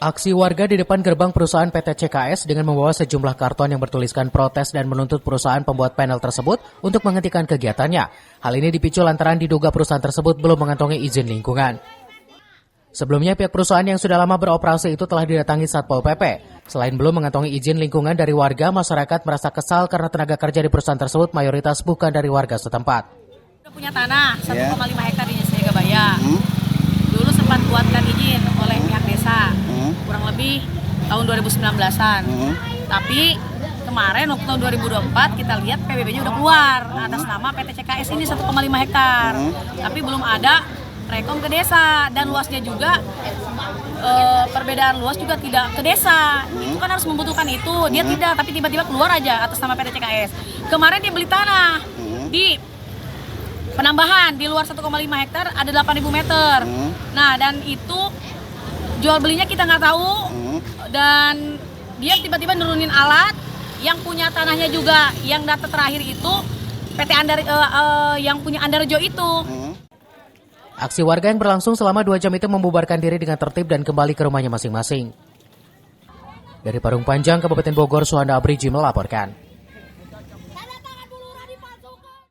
Aksi warga di depan gerbang perusahaan PT CKS dengan membawa sejumlah karton yang bertuliskan protes dan menuntut perusahaan pembuat panel tersebut untuk menghentikan kegiatannya. Hal ini dipicu lantaran diduga perusahaan tersebut belum mengantongi izin lingkungan. Sebelumnya pihak perusahaan yang sudah lama beroperasi itu telah didatangi Satpol PP. Selain belum mengantongi izin lingkungan dari warga, masyarakat merasa kesal karena tenaga kerja di perusahaan tersebut mayoritas bukan dari warga setempat. Kita punya tanah 1,5 hektar di Segabaya. Dulu sempat buatkan izin oleh pihak desa, kurang lebih tahun 2019-an. Tapi kemarin waktu tahun 2024 kita lihat PBB-nya udah keluar atas nama PT CKS ini 1,5 hektar. Tapi belum ada rekom ke desa dan luasnya juga perbedaan luas juga tidak ke desa. Itu kan harus membutuhkan itu. Dia tidak, tapi tiba-tiba keluar aja atas nama PT CKS. Kemarin dia beli tanah di penambahan di luar 1,5 hektar ada 8.000 meter. Nah, dan itu jual belinya kita nggak tahu. Dan dia tiba-tiba nurunin alat. Yang punya tanahnya juga, yang data terakhir itu PT yang punya Andarjo itu. Aksi warga yang berlangsung selama 2 jam itu membubarkan diri dengan tertib dan kembali ke rumahnya masing-masing. Dari Parung Panjang, Kabupaten Bogor, Suhanda Abriji melaporkan.